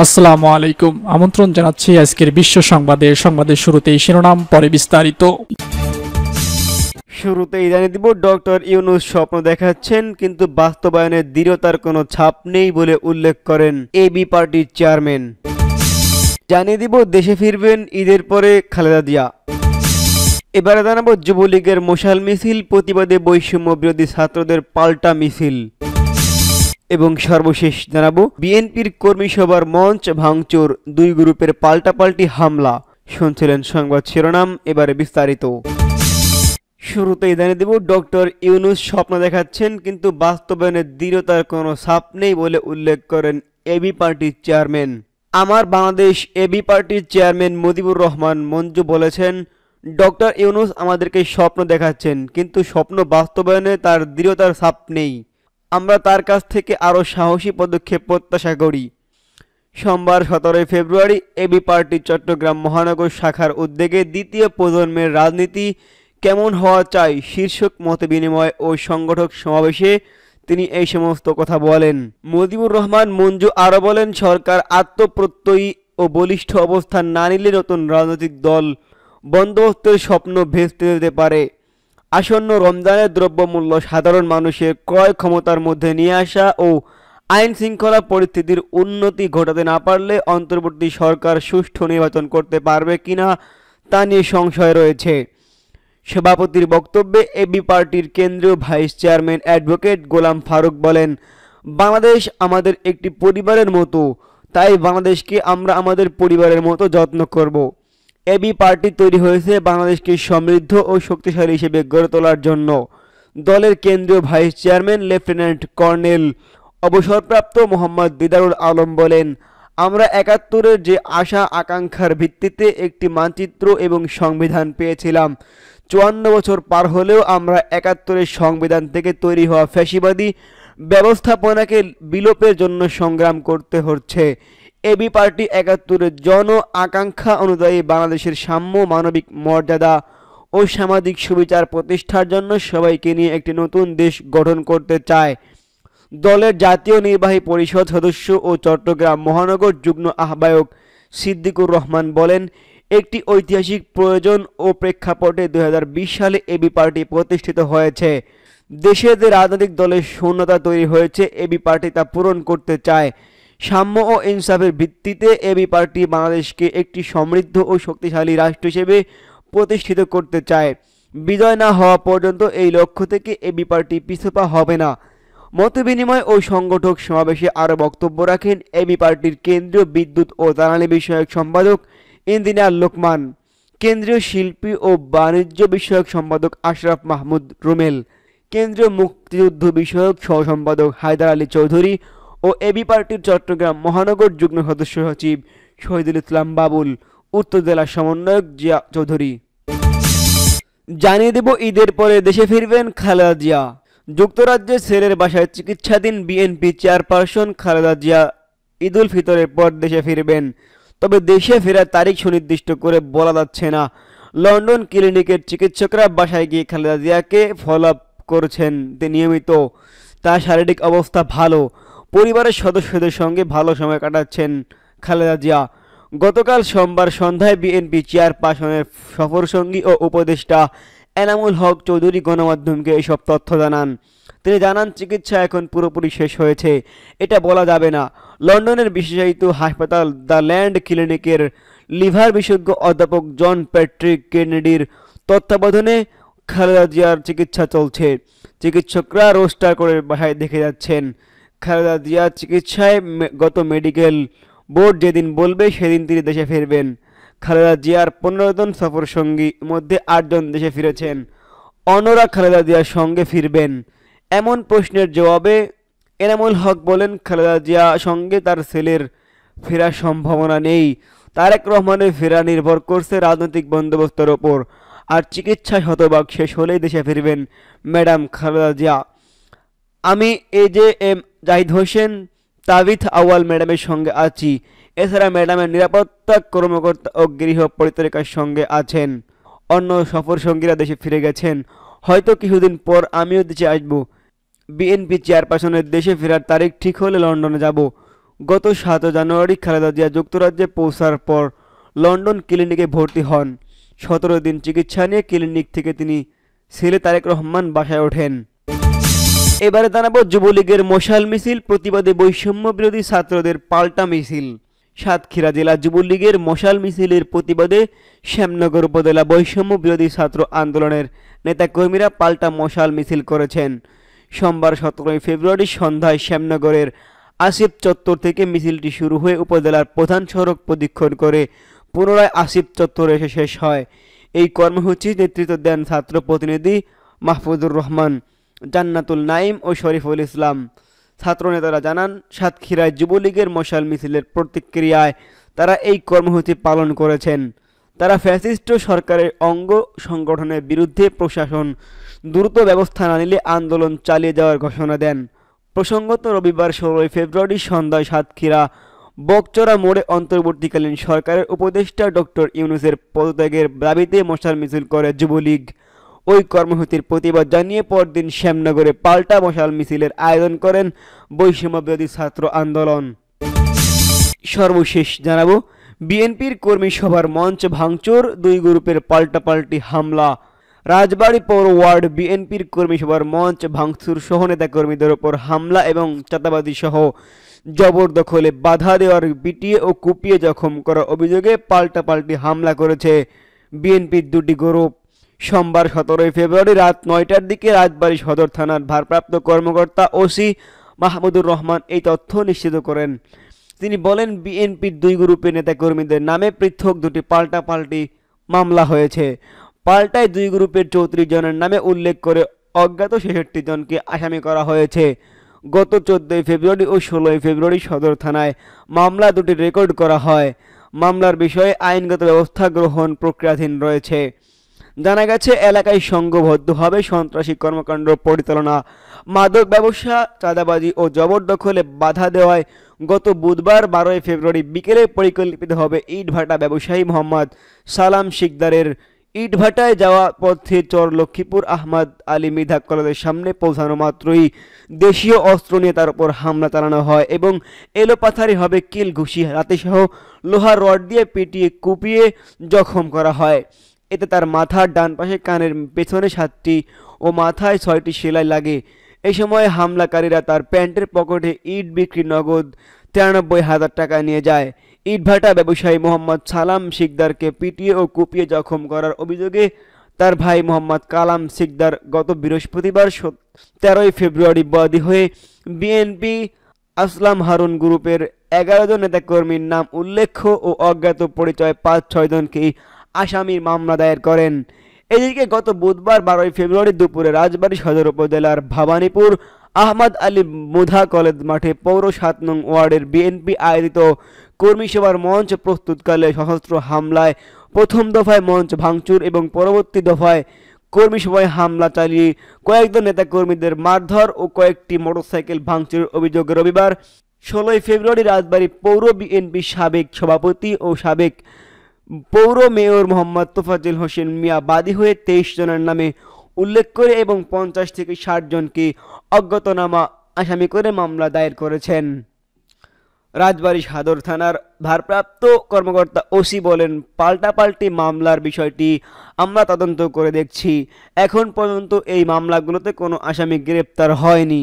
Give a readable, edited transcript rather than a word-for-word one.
আসসালামু আলাইকুম। আমন্ত্রণ জানাচ্ছি আজকের বিশ্ব সংবাদের শুরুতেই শিরোনাম, পরে বিস্তারিত। শুরুতেই জানিয়ে দিব, ডক্টর ইউনূস স্বপ্ন দেখাচ্ছেন কিন্তু বাস্তবায়নের দৃঢ়তার কোনো ছাপ নেই বলে উল্লেখ করেন এবি পার্টির চেয়ারম্যান। জানিয়ে দিব, দেশে ফিরবেন ঈদের পরে খালেদা জিয়া। এবারে জানাবো যুবলীগের মশাল মিছিল, প্রতিবাদে বৈষম্য বিরোধী ছাত্রদের পাল্টা মিছিল। এবং সর্বশেষ জানাবো বিএনপির কর্মী সভার মঞ্চ ভাঙচুর, দুই গ্রুপের পাল্টাপাল্টি হামলা। শুনছিলেন সংবাদ শিরোনাম, এবারে বিস্তারিত। শুরুতেই জানিয়ে দেব, ডক্টর ইউনূস স্বপ্ন দেখাচ্ছেন কিন্তু বাস্তবায়নের দৃঢ়তার কোনো ছাপ নেই বলে উল্লেখ করেন এবি পার্টির চেয়ারম্যান। আমার বাংলাদেশ এবি পার্টির চেয়ারম্যান মুজিবুর রহমান মঞ্জু বলেছেন, ডক্টর ইউনূস আমাদেরকে স্বপ্ন দেখাচ্ছেন কিন্তু স্বপ্ন বাস্তবায়নে তার দৃঢ়তার ছাপ নেই। আমরা তার কাছ থেকে আরও সাহসী পদক্ষেপ প্রত্যাশা করি। সোমবার 17 ফেব্রুয়ারি এবি পার্টির চট্টগ্রাম মহানগর শাখার উদ্যোগে দ্বিতীয় প্রজন্মের রাজনীতি কেমন হওয়া চাই শীর্ষক মতবিনিময় ও সংগঠক সমাবেশে তিনি এই সমস্ত কথা বলেন। মুজিবুর রহমান মঞ্জু আরও বলেন, সরকার আত্মপ্রত্যয়ী ও বলিষ্ঠ অবস্থান না নিলে নতুন রাজনৈতিক দল বন্দোবস্তের স্বপ্ন ভেস্তে যেতে পারে। আসন্ন রমজানের দ্রব্যমূল্য সাধারণ মানুষের ক্রয় ক্ষমতার মধ্যে নিয়ে আসা ও আইন শৃঙ্খলা পরিস্থিতির উন্নতি ঘটাতে না পারলে অন্তর্বর্তী সরকার সুষ্ঠু নির্বাচন করতে পারবে কিনা তা নিয়ে সংশয় রয়েছে। সভাপতির বক্তব্যে এবি পার্টির কেন্দ্রীয় vice chairman advocate Golam Faruk বলেন, বাংলাদেশ আমাদের একটি পরিবারের মতো, তাই বাংলাদেশকে আমরা আমাদের পরিবারের মতো যত্ন করব। এবি পার্টি তৈরি হয়েছে বাংলাদেশকে সমৃদ্ধ ও শক্তিশালী হিসেবে গড়ে তোলার জন্য। দলের কেন্দ্রীয় ভাইস চেয়ারম্যান লেফটেন্যান্ট কর্নেল অবসরপ্রাপ্ত মোহাম্মদ দিদারুল আলম বলেন, আমরা ৭১-এর যে আশা আকাঙ্ক্ষার ভিত্তিতে একটি মানচিত্র এবং সংবিধান পেয়েছিলাম, ৫৪ বছর পার হলেও আমরা ৭১-এর সংবিধান থেকে তৈরি হওয়া ফ্যাসিবাদী ব্যবস্থাপনাকে বিলোপের জন্য সংগ্রাম করতে হচ্ছে। এবি পার্টি ৭১-এর জন আকাঙ্ক্ষা অনুযায়ী বাংলাদেশের সাম্য, মানবিক মর্যাদা ও সামাজিক সুবিচার প্রতিষ্ঠার জন্য সবাইকে নিয়ে একটি নতুন দেশ গঠন করতে চায়। দলের জাতীয় নির্বাহী পরিষদ সদস্য ও চট্টগ্রাম মহানগর যুগ্ম আহ্বায়ক সিদ্দিকুর রহমান বলেন, একটি ঐতিহাসিক প্রয়োজন ও প্রেক্ষাপটে ২০২০ সালে এবি পার্টি প্রতিষ্ঠিত হয়েছে। দেশে যে রাজনৈতিক দলের শূন্যতা তৈরি হয়েছে, এবি পার্টি তা পূরণ করতে চায়। সাম্য ও ইনসাফের ভিত্তিতে এবি পার্টি বাংলাদেশকে একটি সমৃদ্ধ ও শক্তিশালী রাষ্ট্র হিসেবে প্রতিষ্ঠিত করতে চায়। বিজয় না হওয়া পর্যন্ত এই লক্ষ্য থেকে এবি পার্টি পিছপা হবে না। মতবিনিময় ও সংগঠক সমাবেশে আরও বক্তব্য রাখেন এবি পার্টির কেন্দ্রীয় বিদ্যুৎ ও জ্বালানি বিষয়ক সম্পাদক ইঞ্জিনিয়ার লোকমান, কেন্দ্রীয় শিল্পী ও বাণিজ্য বিষয়ক সম্পাদক আশরাফ মাহমুদ রুমেল, কেন্দ্রীয় মুক্তিযুদ্ধ বিষয়ক সহ সম্পাদক হায়দার আলী চৌধুরী ও এবি পার্টির চট্টগ্রাম মহানগর যুগ্ম সদস্য সচিব শহীদুল ইসলাম বাবুল, উত্তর জেলা সমন্বয়ক জিয়া চৌধুরী। জানিয়ে দেব, ঈদের পরে দেশে ফিরবেন খালেদা জিয়া। যুক্তরাজ্যের ছেলের বাসায় চিকিৎসাধীন বিএনপি চেয়ারপারসন খালেদা জিয়া ঈদুল ফিতরের পর দেশে ফিরবেন, তবে দেশে ফেরার তারিখ সুনির্দিষ্ট করে বলা যাচ্ছে না। লন্ডন ক্লিনিকের চিকিৎসকরা বাসায় গিয়ে খালেদা জিয়াকে ফলো আপ করছেন নিয়মিত। তার শারীরিক অবস্থা ভালো, পরিবারের সদস্যদের সঙ্গে ভালো সময় কাটাচ্ছেন খালেদা জিয়া। গতকাল সোমবার সন্ধ্যায় বিএনপি চেয়ারপারসনের সফরসঙ্গী ও উপদেষ্টা এনামুল হক চৌধুরী গণমাধ্যমকে এসব তথ্য জানান। তিনি জানান, চিকিৎসা এখন পুরোপুরি শেষ হয়েছে, এটা বলা যাবে না। লন্ডনের বিশেষায়িত হাসপাতাল দ্য ল্যান্ড ক্লিনিকের লিভার বিশেষজ্ঞ অধ্যাপক জন প্যাট্রিক কেনেডির তত্ত্বাবধানে খালেদা জিয়ার চিকিৎসা চলছে। চিকিৎসকরা রোস্টার করে বাসায় দেখে যাচ্ছেন। খালেদা জিয়ার চিকিৎসায় গত মেডিকেল বোর্ড যেদিন বলবে সেদিন তিনি দেশে ফিরবেন। খালেদা জিয়ার ১৫ জন সফরসঙ্গী মধ্যে ৮ জন দেশে ফিরেছেন, অন্যরা খালেদা জিয়ার সঙ্গে ফিরবেন। এমন প্রশ্নের জবাবে এনামুল হক বলেন, খালেদা জিয়া সঙ্গে তার ছেলের ফেরার সম্ভাবনা নেই। তারেক রহমানের ফেরা নির্ভর করছে রাজনৈতিক বন্দোবস্তের ওপর, আর চিকিৎসা শতভাগ শেষ হলেই দেশে ফিরবেন ম্যাডাম খালেদা জিয়া। আমি এজেএম জাহিদ হোসেন, তাবিথ আউয়াল ম্যাডামের সঙ্গে আছি। এছাড়া ম্যাডামের নিরাপত্তা কর্মকর্তা ও গৃহ পরিচারিকার সঙ্গে আছেন। অন্য সফর সঙ্গীরা দেশে ফিরে গেছেন, হয়তো কিছুদিন পর আমিও দেশে আসব। বিএনপি চেয়ারপারসনের দেশে ফেরার তারিখ ঠিক হলে লন্ডনে যাব। গত ৭ জানুয়ারি খালেদা জিয়া যুক্তরাজ্যে পৌঁছার পর লন্ডন ক্লিনিকে ভর্তি হন। ১৭ দিন চিকিৎসা নিয়ে ক্লিনিক থেকে তিনি ছেলে তারেক রহমান বাসায় ওঠেন। এবারে জানাবো যুবলীগের মশাল মিছিল, প্রতিবাদে বৈষম্য বিরোধী ছাত্রদের পাল্টা মিছিল। সাতক্ষীরা জেলা যুবলীগের মশাল মিছিলের প্রতিবাদে শ্যামনগর উপজেলা বৈষম্য বিরোধী ছাত্র আন্দোলনের নেতাকর্মীরা পাল্টা মশাল মিছিল করেছেন। সোমবার ১৭ ফেব্রুয়ারি সন্ধ্যায় শ্যামনগরের আসিফ চত্বর থেকে মিছিলটি শুরু হয়ে উপজেলার প্রধান সড়ক প্রদক্ষিণ করে পুনরায় আসিফ চত্বরে এসে শেষ হয়। এই কর্মসূচি নেতৃত্ব দেন ছাত্র প্রতিনিধি মাহফুজুর রহমান, জান্নাতুল নাইম ও শরীফুল ইসলাম। ছাত্রনেতারা জানান, সাতক্ষীরায় যুবলীগের মশাল মিছিলের প্রতিক্রিয়ায় তারা এই কর্মসূচি পালন করেছেন। তারা ফ্যাসিস্ট সরকারের অঙ্গ সংগঠনের বিরুদ্ধে প্রশাসন দ্রুত ব্যবস্থা না নিলে আন্দোলন চালিয়ে যাওয়ার ঘোষণা দেন। প্রসঙ্গত রবিবার ১৬ ফেব্রুয়ারি সন্ধ্যায় সাতক্ষীরা বকচরা মোড়ে অন্তর্বর্তীকালীন সরকারের উপদেষ্টা ডক্টর ইউনূসের পদত্যাগের দাবিতে মশাল মিছিল করে যুবলীগ। ওই কর্মসূচির প্রতিবাদ জানিয়ে পরদিন শ্যামনগরে পাল্টা মশাল মিছিলের আয়োজন করেন বৈষম্য বিরোধী ছাত্র আন্দোলন। সর্বশেষ জানাবো বিএনপির কর্মী সভার মঞ্চ ভাঙচুর, ২ গ্রুপের পাল্টাপাল্টি হামলা। রাজবাড়ী পৌর ওয়ার্ড বিএনপির কর্মী সভার মঞ্চ ভাঙচুর সহ নেতাকর্মীদের ওপর হামলা এবং চাঁদাবাজি সহ জবরদখলে বাধা দেওয়ার পিটিয়ে ও কুপিয়ে জখম করার অভিযোগে পাল্টাপাল্টি হামলা করেছে বিএনপির ২টি গ্রুপ। সোমবার ১৭ ফেব্রুয়ারি রাত ৯টার দিকে রাজবাড়ী সদর থানার ভারপ্রাপ্ত কর্মকর্তা ওসি মাহমুদুর রহমান এই তথ্য নিশ্চিত করেন। তিনি বলেন, বিএনপির ২ গ্রুপের নেতাকর্মীদের নামে পৃথক ২টি পাল্টাপাল্টি মামলা হয়েছে। পাল্টায় ২ গ্রুপের ৩৪ জনের নামে উল্লেখ করে অজ্ঞাত ৬৬ জনকে আসামি করা হয়েছে। গত ১৪ ফেব্রুয়ারি ও ১৬ ফেব্রুয়ারি সদর থানায় মামলা দুটি রেকর্ড করা হয়। মামলার বিষয়ে আইনগত ব্যবস্থা গ্রহণ প্রক্রিয়াধীন রয়েছে। জানা গেছে, এলাকায় সংঘবদ্ধভাবে সন্ত্রাসী কর্মকাণ্ড পরিচালনা, মাদক ব্যবসা, চাঁদাবাজি ও জবরদখলে বাধা দেওয়ায় গত বুধবার ১২ ফেব্রুয়ারি বিকেলে পরিকল্পিতভাবে ইটভাটা ব্যবসায়ী মোহাম্মদ সালাম শিকদারের ইটভাটায় যাওয়া পথে চর লক্ষ্মীপুর আহমদ আলী মৃধা কলেজের সামনে পৌঁছানো মাত্রই দেশীয় অস্ত্র নিয়ে তার উপর হামলা চালানো হয় এবং এলোপাথারিভাবে কিল ঘুষি, লাঠিসহ লোহার রড দিয়ে পিটিয়ে কুপিয়ে জখম করা হয়। এতে তার মাথার ডান পাশে, কানের পেছনে ৭টি ও মাথায় ৬টি সেলাই লাগে। এই সময় হামলাকারীরা তার প্যান্টের পকেটে ইট বিক্রি নগদ ৯৩,০০০ টাকা নিয়ে যায়। ইটভাটা ব্যবসায়ী মোহাম্মদ সালাম শিকদারকে পিটিয়ে ও কুপিয়ে জখম করার অভিযোগে তার ভাই মোহাম্মদ কালাম শিকদার গত বৃহস্পতিবার ১৩ ফেব্রুয়ারি বাদী হয়ে বিএনপি আসলাম হারুন গ্রুপের ১১ জন নেতাকর্মীর নাম উল্লেখ ও অজ্ঞাত পরিচয় ৫-৬ জনকেই আসামির মামলা দায়ের করেন। এদিকে গত বুধবার ১২ ফেব্রুয়ারি দুপুরে রাজবাড়ী সদর উপজেলার ভবানীপুর আহমদ আলী মুধা কলেজ মাঠে পৌর ৭ নং ওয়ার্ডের বিএনপি আয়োজিত কর্মী সভার মঞ্চ প্রস্তুতকালে সশস্ত্র হামলায় প্রথম দফায় মঞ্চ ভাঙচুর এবং পরবর্তী দফায় কর্মী সভায় হামলা চালিয়ে কয়েকজন নেতাকর্মীদের মারধর ও কয়েকটি মোটরসাইকেল ভাঙচুরের অভিযোগে রবিবার ১৬ ফেব্রুয়ারি রাজবাড়ী পৌর বিএনপি সাবেক সভাপতি ও সাবেক পৌর মেয়র মোহাম্মদ তোফাজ্জল হোসেন মিয়া বাদী হয়ে ২৩ জনের নামে উল্লেখ করে এবং ৫০ থেকে ৬০ জনকে অজ্ঞাতনামা আসামি করে মামলা দায়ের করেছেন। রাজবাড়ী সদর থানার ভারপ্রাপ্ত কর্মকর্তা ওসি বলেন, পাল্টাপাল্টি মামলার বিষয়টি আমরা তদন্ত করে দেখছি। এখন পর্যন্ত এই মামলাগুলোতে কোনো আসামি গ্রেপ্তার হয়নি।